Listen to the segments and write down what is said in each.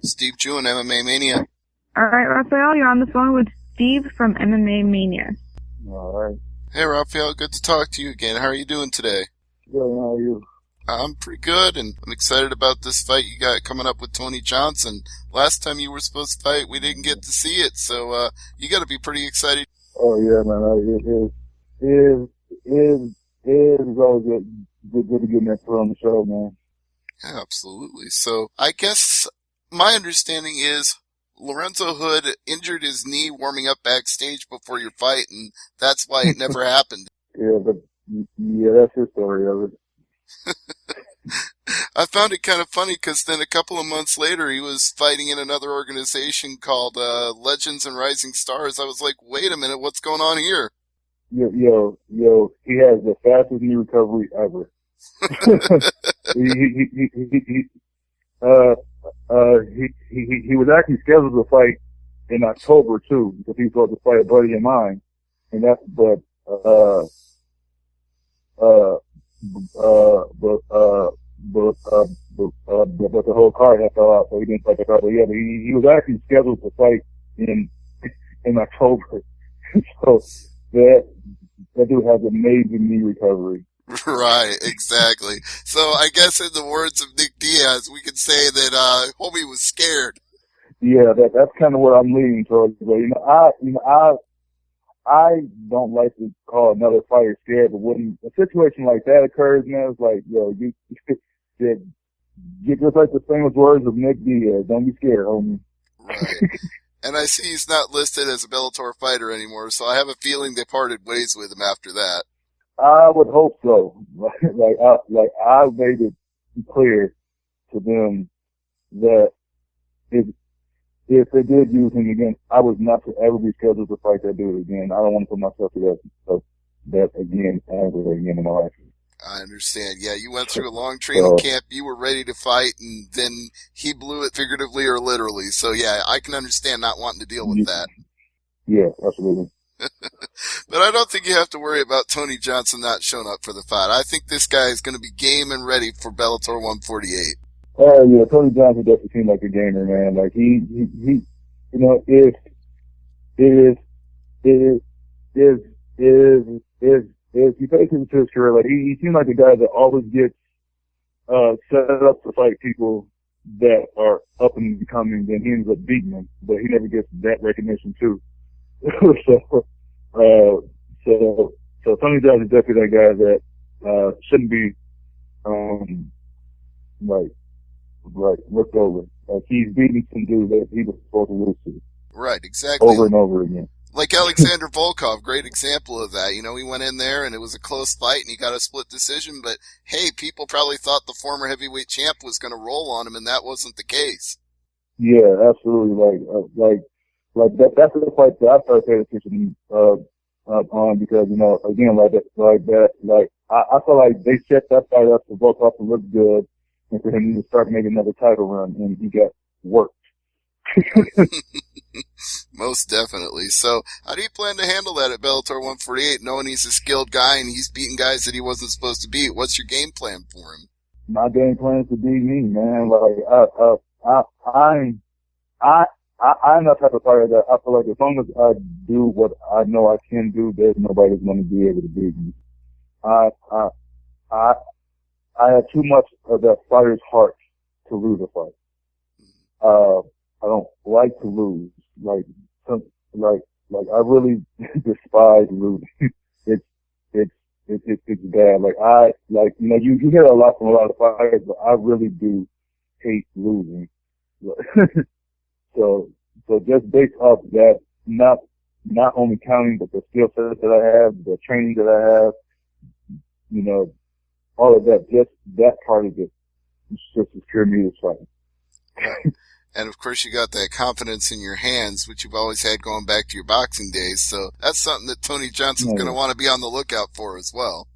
Steve Jewin, MMA Mania. All right, Raphael, you're on the phone with Steve from MMA Mania. All right. Hey, Raphael, good to talk to you again. How are you doing today? Good, how are you? I'm pretty good, and I'm excited about this fight you got coming up with Tony Johnson. Last time you were supposed to fight, we didn't get to see it, so you got to be pretty excited. Oh, yeah, man. It is always good to get in that on the show, man. Yeah, absolutely. So I guess my understanding is Lorenzo Hood injured his knee warming up backstage before your fight, and that's why it never happened. Yeah, that's his story of it. I found it kind of funny because then a couple of months later he was fighting in another organization called Legends and Rising Stars. I was like, wait a minute, what's going on here? Yo, he has the fastest knee recovery ever. He was actually scheduled to fight in October too, because he was supposed to fight a buddy of mine, and that's but the whole card had fell out, so he didn't fight the card. But yeah, he was actually scheduled to fight in October. So that dude has amazing knee recovery. Right, exactly. So I guess in the words of Nick Diaz, we could say that homie was scared. Yeah, that's kind of what I'm leaning towards. But I don't like to call another fighter scared, but when a situation like that occurs, man, it's like, yo, you just like the famous words of Nick Diaz, don't be scared, homie. Right. And I see he's not listed as a Bellator fighter anymore, so I have a feeling they parted ways with him after that. I would hope so. I made it clear to them that if they did use him again, I was not to ever be scheduled to fight that dude again. I don't want to put myself through that again, ever again in my life. I understand. Yeah, you went through a long training camp. You were ready to fight, and then he blew it figuratively or literally. So, yeah, I can understand not wanting to deal with that. Yeah, absolutely. But I don't think you have to worry about Tony Johnson not showing up for the fight. I think this guy is going to be game and ready for Bellator 148. Oh yeah, Tony Johnson definitely seemed like a gamer, man. Like he, you know, if you pay attention to his career, like he seemed like a guy that always gets set up to fight people that are up and coming, then he ends up beating them, but he never gets that recognition too. So Tony Johnson is definitely that guy that shouldn't be like looked over. Like he's beating some dude that he was supposed to lose to. Right, exactly. Over and over again. Like Alexander Volkov, great example of that. You know, he went in there and it was a close fight and he got a split decision, but hey, people probably thought the former heavyweight champ was going to roll on him, and that wasn't the case. Yeah, absolutely. Like that's the fight that I started paying attention on, because, you know, again, I feel like they set that fight up for Volkov to look good and for him to start making another title run, and he got worked. Most definitely. So, how do you plan to handle that at Bellator 148, knowing he's a skilled guy and he's beating guys that he wasn't supposed to beat? What's your game plan for him? My game plan is to beat me, man. I'm that type of fighter that I feel like as long as I do what I know I can do, there's nobody that's going to be able to beat me. I have too much of that fighter's heart to lose a fight. I don't like to lose. Like I really despise losing. It's bad. You know, you hear a lot from a lot of fighters, but I really do hate losing. So just based off that, not only counting but the skill set that I have, the training that I have, you know, all of that, just that part of it, it's just secure me this fight. And of course you got that confidence in your hands, which you've always had going back to your boxing days. So that's something that Tony Johnson's going to want to be on the lookout for as well.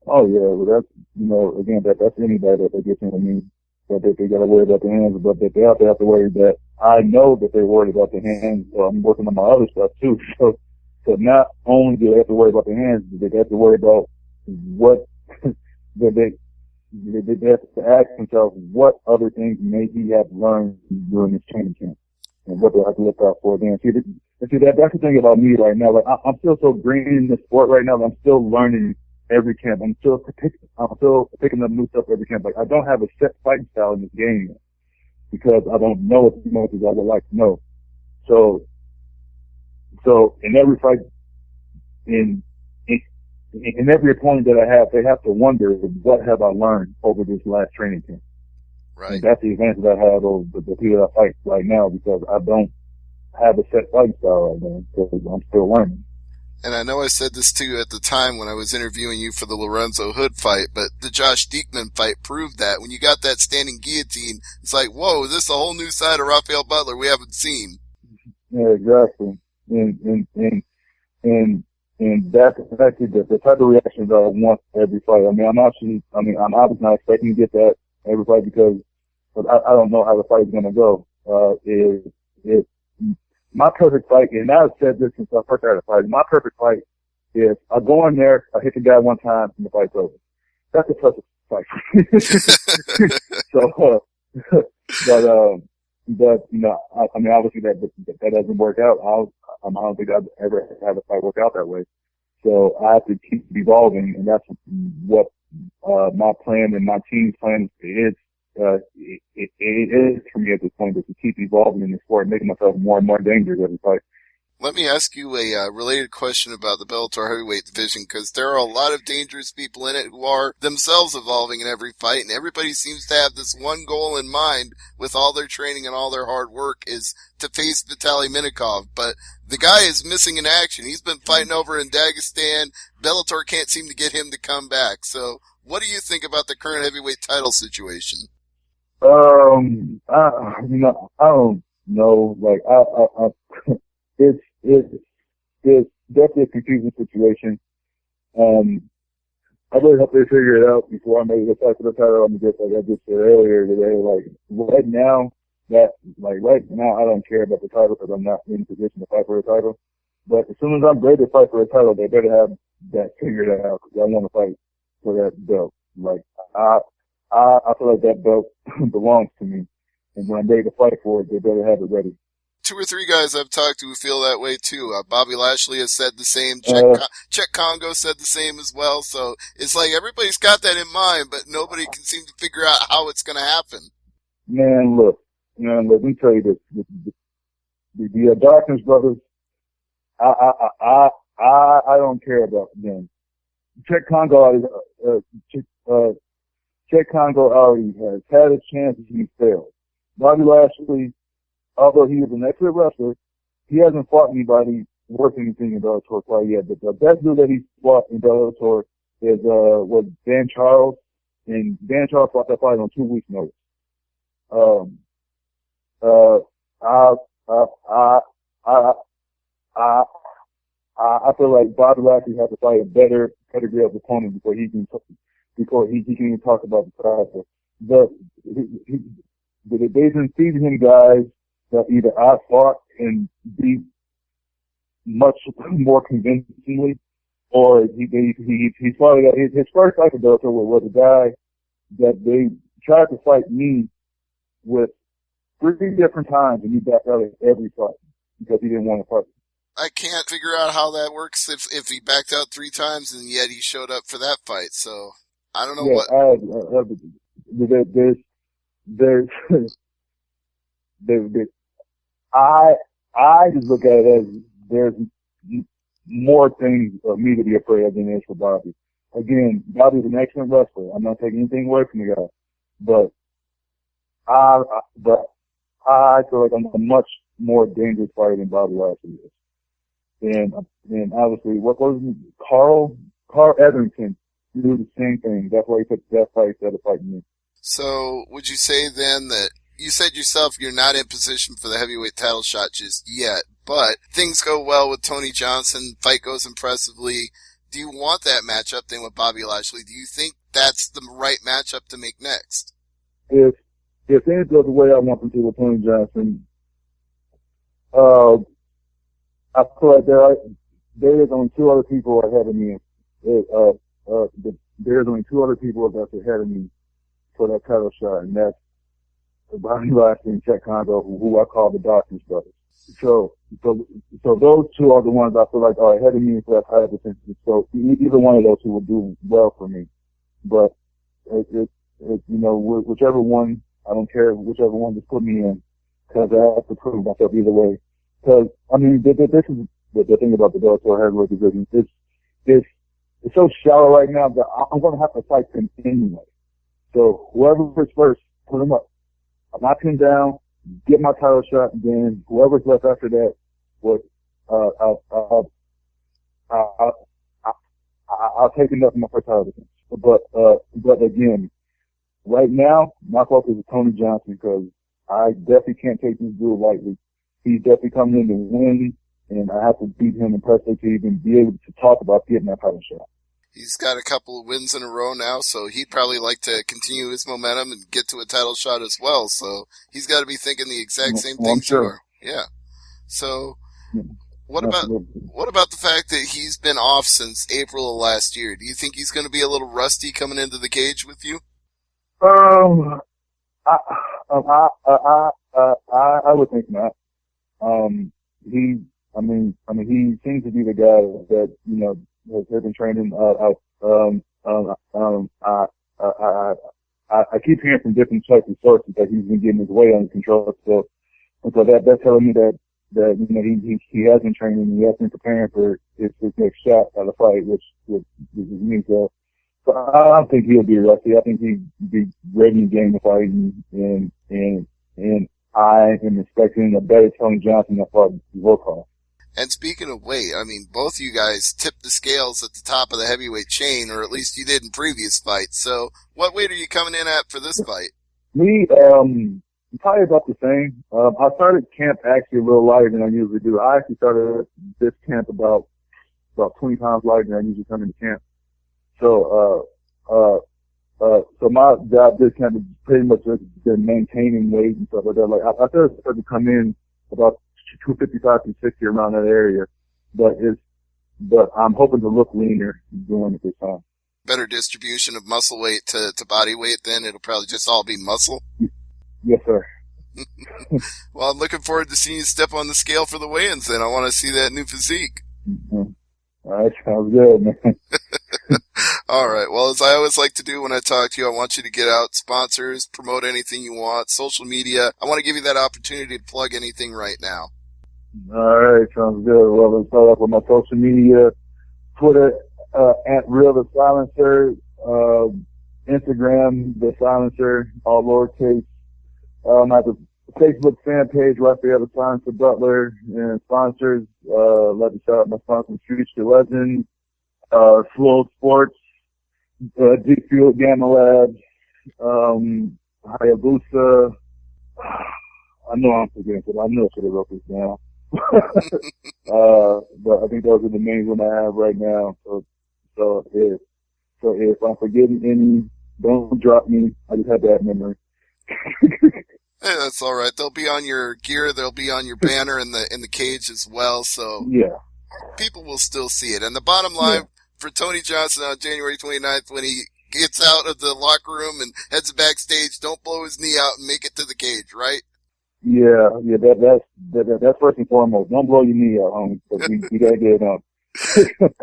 Oh yeah, well that's, you know, again, that's anybody that gets into me. But they got to worry about the hands, but they also have to worry that I know that they're worried about the hands, so I'm working on my other stuff too. So not only do they have to worry about the hands, but they have to worry about what that they have to ask themselves what other things may he have learned during this training camp and what they have to look out for then. That's the thing about me right now. Like, I'm still so green in the sport right now that I'm still learning every camp. I'm still picking up new stuff every camp. Like, I don't have a set fighting style in this game yet because I don't know as much as I would like to know. So in every fight, in every opponent that I have, they have to wonder, what have I learned over this last training camp? Right. And that's the advantage I have over the people that I fight right now, because I don't have a set fighting style right now, because I'm still learning. And I know I said this to you at the time when I was interviewing you for the Lorenzo Hood fight, but the Josh Diekman fight proved that. When you got that standing guillotine, it's like, whoa, this is a whole new side of Raphael Butler we haven't seen. Yeah, exactly. And that's exactly the type of reactions I want every fight. I'm obviously not expecting to get that every fight because I don't know how the fight is going to go. Is my perfect fight, and I've said this since I first started the fight, my perfect fight is I go in there, I hit the guy one time, and the fight's over. That's the perfect fight. So, but, you know, obviously that doesn't work out. I don't think I've ever had a fight work out that way. So I have to keep evolving, and that's what, my plan and my team's plan is. It is for me at this point, is to keep evolving in the sport and making myself more and more dangerous every fight. Let me ask you a related question about the Bellator heavyweight division, because there are a lot of dangerous people in it who are themselves evolving in every fight, and everybody seems to have this one goal in mind with all their training and all their hard work is to face Vitaly Minikov. But the guy is missing in action. He's been fighting over in Dagestan. Bellator can't seem to get him to come back. So what do you think about the current heavyweight title situation? I don't know. Like, it's definitely a confusing situation. I really hope they figure it out before I make the fight for the title. Like I just said earlier today, like right now, I don't care about the title because I'm not in position to fight for the title. But as soon as I'm ready to fight for the title, they better have that figured out, because I want to fight for that belt. Like, I feel like that belt belongs to me. And when I'm ready to fight for it, they better have it ready. 2 or 3 guys I've talked to who feel that way too. Bobby Lashley has said the same. Czech Congo said the same as well. So it's like everybody's got that in mind, but nobody can seem to figure out how it's going to happen. Man, look, let me tell you this. The Darkness brothers, I don't care about them. Czech Congo already has had a chance and he failed. Bobby Lashley, although he is an excellent wrestler, he hasn't fought anybody worth anything in Bellator quite yet. But the best dude that he fought in Bellator is was Dan Charles, and Dan Charles fought that fight on 2 weeks' notice. I feel like Bobby Lashley has to fight a better pedigree of opponent before he can even talk about the title. They've been feeding him guys that either I fought and beat much more convincingly, or he fought his first fight for Bellator was a guy that they tried to fight me with 3 different times, and he backed out of every fight because he didn't want to fight. I can't figure out how that works if he backed out 3 times and yet he showed up for that fight. So I don't know what. I just look at it as there's more things of me to be afraid of than there is for Bobby. Again, Bobby's an excellent wrestler. I'm not taking anything away from the guy, but I feel like I'm a much more dangerous fighter than Bobby Lashley is. And obviously, what was it? Carl Etherington do the same thing. That's why he took that fight instead of fighting me. So would you say then that you said yourself you're not in position for the heavyweight title shot just yet, but things go well with Tony Johnson, fight goes impressively. Do you want that matchup then with Bobby Lashley? Do you think that's the right matchup to make next? If things go the way I want them to with Tony Johnson, I feel like there is only 2 other people ahead of me. There's only 2 other people that's ahead of me for that title shot, and that's Bobby Lashley and Chet Congo, who I call the Doctors Brothers. So those two are the ones I feel like are ahead of me for that title defense. So either one of those two will do well for me. But whichever one, I don't care, whichever one just put me in, because I have to prove myself either way. Because I mean, this is the thing about the Bellator heavyweight division. It's so shallow right now that I'm going to have to fight them anyway. So whoever is first, put them up. I'll knock him down, get my title shot, and then whoever's left after that, I'll take enough of my first title defense. But again, right now, my focus is Tony Johnson, because I definitely can't take this dude lightly. He's definitely coming in to win, and I have to beat him impressively to even be able to talk about getting that title shot. He's got a couple of wins in a row now, so he'd probably like to continue his momentum and get to a title shot as well. So he's got to be thinking the exact same things sure. you are. Yeah. So what about the fact that he's been off since April of last year? Do you think he's going to be a little rusty coming into the cage with you? I would think not. He seems to be the guy that, has been training. I keep hearing from different types of sources that he's been getting his way under control. So that's telling me that he has been training. He has been preparing for his next shot at a fight, which means so I don't think he'll be rusty. I think he'd be ready and game to fight, and I am expecting a better Tony Johnson than far as Volkov. And speaking of weight, I mean, both of you guys tipped the scales at the top of the heavyweight chain, or at least you did in previous fights. So what weight are you coming in at for this fight? Me, probably about the same. I started camp actually a little lighter than I usually do. I actually started this camp about 20 pounds lighter than I usually come into camp. So my job this camp is pretty much just been maintaining weight and stuff like that. Like, I started to come in about 255, 260 around that area, but I'm hoping to look leaner doing it this time. Better distribution of muscle weight to body weight, then it'll probably just all be muscle. Yes, sir. Well, I'm looking forward to seeing you step on the scale for the weigh-ins. Then I want to see that new physique. Mm-hmm. All right, sounds good, man. All right. Well, as I always like to do when I talk to you, I want you to get out sponsors, promote anything you want, social media. I want to give you that opportunity to plug anything right now. All right, sounds good. Well, let's start off with my social media. Twitter, @Real the Silencer, Instagram, The Silencer, all lowercase. I have a Facebook fan page, Raphael the Silencer Butler, and sponsors, let me shout out my sponsors, Future Legends, Slow Sports, G Fuel Gamma Labs, Hayabusa. I know I'm forgetting, but I know I should have wrote this down. But I think those are the main ones I have right now. So if I'm forgetting any, don't drop me. I just have that memory. Hey, that's all right. They'll be on your gear. They'll be on your banner in the cage as well. So yeah, people will still see it. And the bottom line for Tony Johnson on January 29th, when he gets out of the locker room and heads backstage, don't blow his knee out and make it to the cage, right? Yeah. That's first and foremost. Don't blow your knee out, homie. We gotta get it on.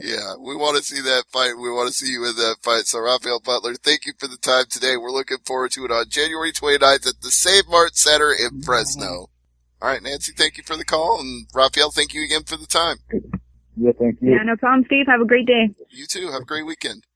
Yeah, we want to see that fight. We want to see you in that fight. So, Raphael Butler, thank you for the time today. We're looking forward to it on January 29th at the Save Mart Center in Fresno. All right, Nancy, thank you for the call. And, Raphael, thank you again for the time. Yeah, thank you. Yeah, no problem, Steve. Have a great day. You too. Have a great weekend.